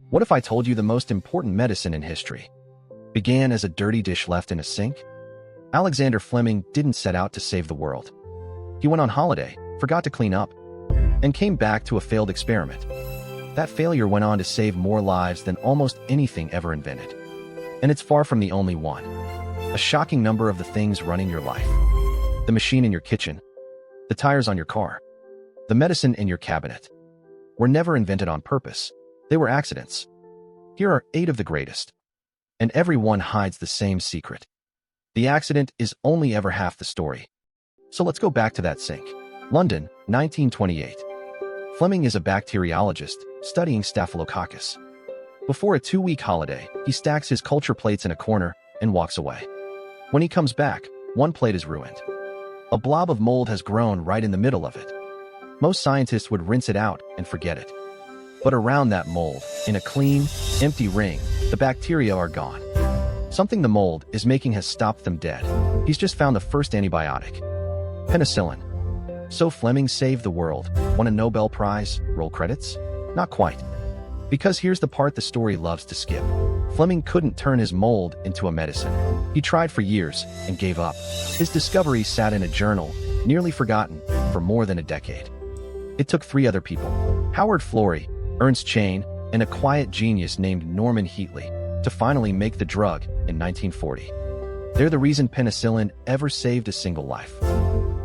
What if I told you the most important medicine in history began as a dirty dish left in a sink? Alexander Fleming didn't set out to save the world. He went on holiday, forgot to clean up, and came back to a failed experiment. That failure went on to save more lives than almost anything ever invented. And it's far from the only one. A shocking number of the things running your life, the machine in your kitchen, the tires on your car, the medicine in your cabinet, were never invented on purpose. They were accidents. Here are 8 of the greatest. And every one hides the same secret. The accident is only ever half the story. So let's go back to that sink. London, 1928. Fleming is a bacteriologist studying Staphylococcus. Before a 2-week holiday, he stacks his culture plates in a corner and walks away. When he comes back, one plate is ruined. A blob of mold has grown right in the middle of it. Most scientists would rinse it out and forget it. But around that mold, in a clean, empty ring, the bacteria are gone. Something the mold is making has stopped them dead. He's just found the first antibiotic. Penicillin. So Fleming saved the world. Won a Nobel Prize? Roll credits? Not quite. Because here's the part the story loves to skip. Fleming couldn't turn his mold into a medicine. He tried for years and gave up. His discovery sat in a journal, nearly forgotten, for more than a decade. It took 3 other people, Howard Florey, Ernst Chain, and a quiet genius named Norman Heatley, to finally make the drug in 1940. They're the reason penicillin ever saved a single life.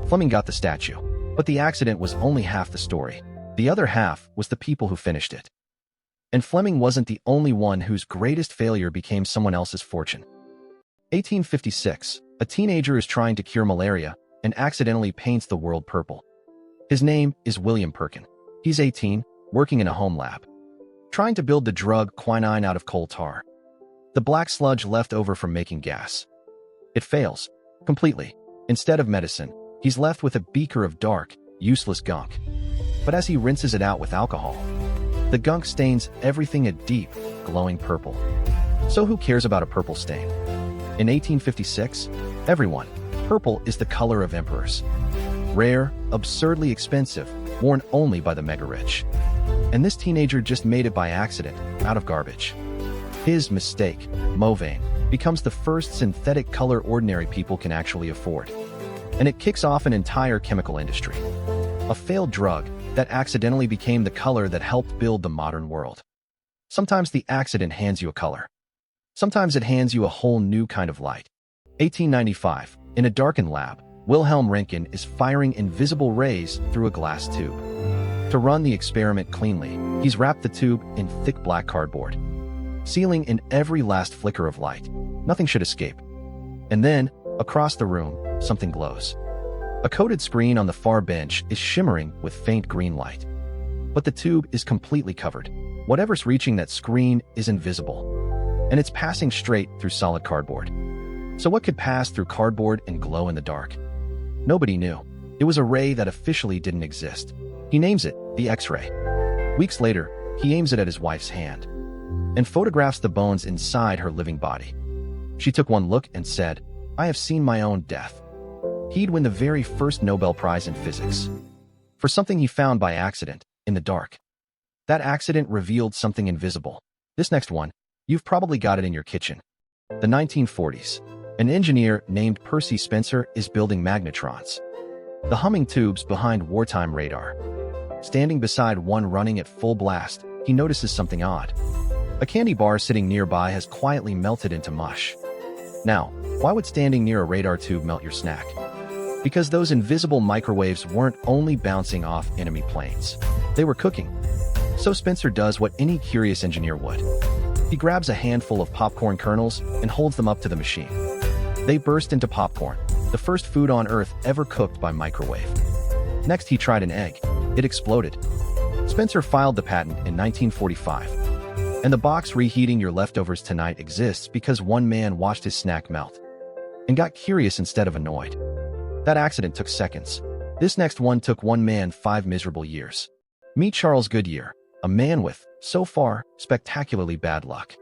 Fleming got the statue, but the accident was only half the story. The other half was the people who finished it. And Fleming wasn't the only one whose greatest failure became someone else's fortune. 1856, a teenager is trying to cure malaria and accidentally paints the world purple. His name is William Perkin. He's 18, working in a home lab, trying to build the drug quinine out of coal tar, the black sludge left over from making gas. It fails, completely. Instead of medicine, he's left with a beaker of dark, useless gunk. But as he rinses it out with alcohol, the gunk stains everything a deep, glowing purple. So who cares about a purple stain? In 1856, everyone. Purple is the color of emperors. Rare, absurdly expensive, worn only by the mega-rich. And this teenager just made it by accident, out of garbage. His mistake, Mauveine, becomes the first synthetic color ordinary people can actually afford. And it kicks off an entire chemical industry. A failed drug that accidentally became the color that helped build the modern world. Sometimes the accident hands you a color. Sometimes it hands you a whole new kind of light. 1895, in a darkened lab, Wilhelm Röntgen is firing invisible rays through a glass tube. To run the experiment cleanly, he's wrapped the tube in thick black cardboard, sealing in every last flicker of light. Nothing should escape. And then, across the room, something glows. A coated screen on the far bench is shimmering with faint green light. But the tube is completely covered. Whatever's reaching that screen is invisible, and it's passing straight through solid cardboard. So what could pass through cardboard and glow in the dark? Nobody knew. It was a ray that officially didn't exist. He names it the X-ray. Weeks later, he aims it at his wife's hand and photographs the bones inside her living body. She took one look and said, "I have seen my own death." He'd win the very first Nobel Prize in physics for something he found by accident in the dark. That accident revealed something invisible. This next one, you've probably got it in your kitchen. The 1940s. An engineer named Percy Spencer is building magnetrons, the humming tubes behind wartime radar. Standing beside one running at full blast, he notices something odd. A candy bar sitting nearby has quietly melted into mush. Now, why would standing near a radar tube melt your snack? Because those invisible microwaves weren't only bouncing off enemy planes. They were cooking. So Spencer does what any curious engineer would. He grabs a handful of popcorn kernels and holds them up to the machine. They burst into popcorn, the first food on Earth ever cooked by microwave. Next, he tried an egg. It exploded. Spencer filed the patent in 1945. And the box reheating your leftovers tonight exists because one man watched his snack melt and got curious instead of annoyed. That accident took seconds. This next one took one man 5 miserable years. Meet Charles Goodyear, a man with, so far, spectacularly bad luck.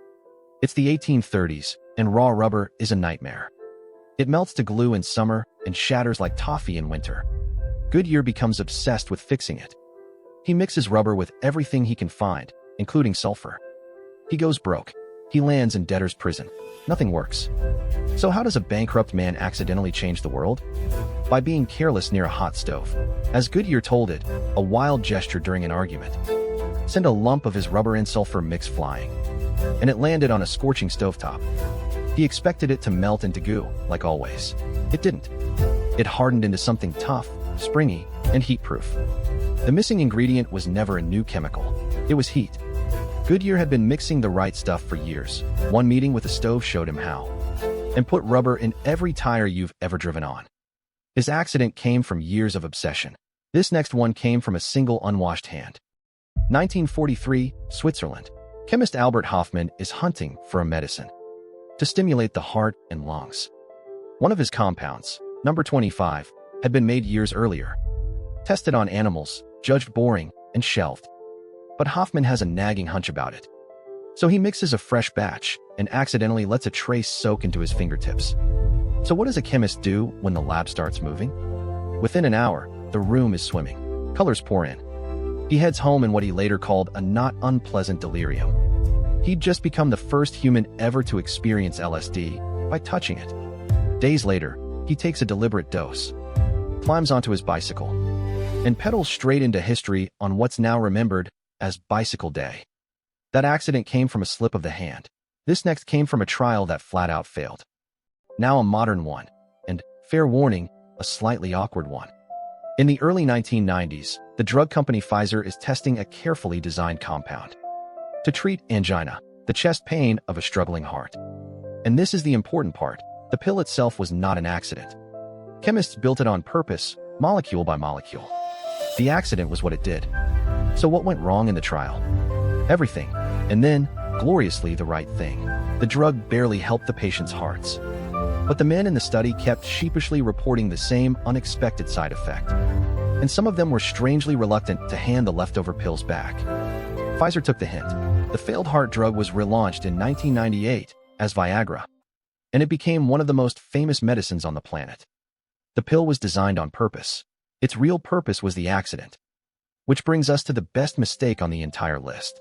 It's the 1830s, and raw rubber is a nightmare. It melts to glue in summer and shatters like toffee in winter. Goodyear becomes obsessed with fixing it. He mixes rubber with everything he can find, including sulfur. He goes broke. He lands in debtor's prison. Nothing works. So how does a bankrupt man accidentally change the world? By being careless near a hot stove. As Goodyear told it, a wild gesture during an argument. Sent a lump of his rubber sulfur mix flying, and it landed on a scorching stovetop. He expected it to melt into goo, like always. It didn't. It hardened into something tough, springy, and heat-proof. The missing ingredient was never a new chemical. It was heat. Goodyear had been mixing the right stuff for years. One meeting with a stove showed him how. And put rubber in every tire you've ever driven on. His accident came from years of obsession. This next one came from a single unwashed hand. 1943, Switzerland. Chemist Albert Hofmann is hunting for a medicine to stimulate the heart and lungs. One of his compounds, number 25, had been made years earlier. Tested on animals, judged boring, and shelved. But Hofmann has a nagging hunch about it. So he mixes a fresh batch and accidentally lets a trace soak into his fingertips. So what does a chemist do when the lab starts moving? Within an hour, the room is swimming. Colors pour in. He heads home in what he later called a not unpleasant delirium. He'd just become the first human ever to experience LSD by touching it. Days later, he takes a deliberate dose, climbs onto his bicycle, and pedals straight into history on what's now remembered as Bicycle Day. That accident came from a slip of the hand. This next came from a trial that flat out failed. Now a modern one, and, fair warning, a slightly awkward one. In the early 1990s, the drug company Pfizer is testing a carefully designed compound to treat angina, the chest pain of a struggling heart. And this is the important part. The pill itself was not an accident. Chemists built it on purpose, molecule by molecule. The accident was what it did. So what went wrong in the trial? Everything. And then, gloriously, the right thing. The drug barely helped the patients' hearts. But the men in the study kept sheepishly reporting the same unexpected side effect. And some of them were strangely reluctant to hand the leftover pills back. Pfizer took the hint. The failed heart drug was relaunched in 1998 as Viagra, and it became one of the most famous medicines on the planet. The pill was designed on purpose. Its real purpose was the accident. Which brings us to the best mistake on the entire list.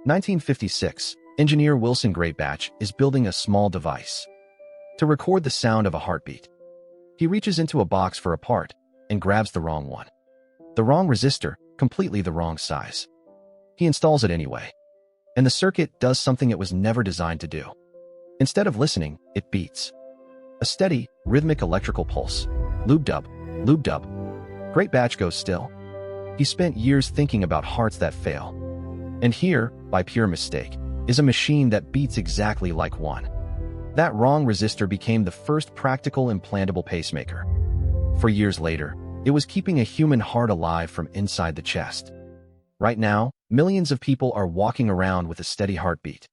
1956, engineer Wilson Greatbatch is building a small device to record the sound of a heartbeat. He reaches into a box for a part and grabs the wrong one. The wrong resistor, completely the wrong size. He installs it anyway. And the circuit does something it was never designed to do. Instead of listening, it beats. A steady, rhythmic electrical pulse. Lube-dub, lube-dub. Greatbatch goes still. He spent years thinking about hearts that fail. And here, by pure mistake, is a machine that beats exactly like one. That wrong resistor became the first practical implantable pacemaker. For years later, it was keeping a human heart alive from inside the chest. Right now, millions of people are walking around with a steady heartbeat.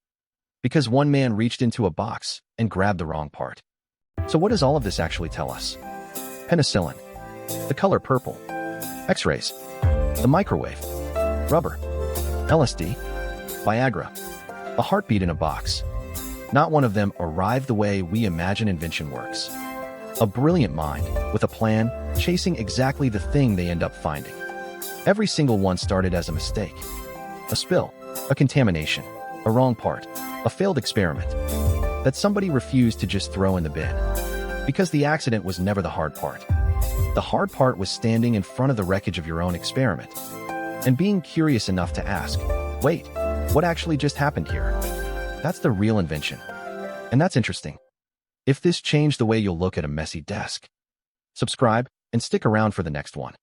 Because one man reached into a box and grabbed the wrong part. So what does all of this actually tell us? Penicillin, the color purple, X-rays, the microwave, rubber, LSD, Viagra, a heartbeat in a box. Not one of them arrived the way we imagine invention works. A brilliant mind, with a plan, chasing exactly the thing they end up finding. Every single one started as a mistake. A spill, a contamination, a wrong part, a failed experiment that somebody refused to just throw in the bin. Because the accident was never the hard part. The hard part was standing in front of the wreckage of your own experiment and being curious enough to ask, wait, what actually just happened here? That's the real invention. And that's interesting. If this changed the way you'll look at a messy desk, subscribe and stick around for the next one.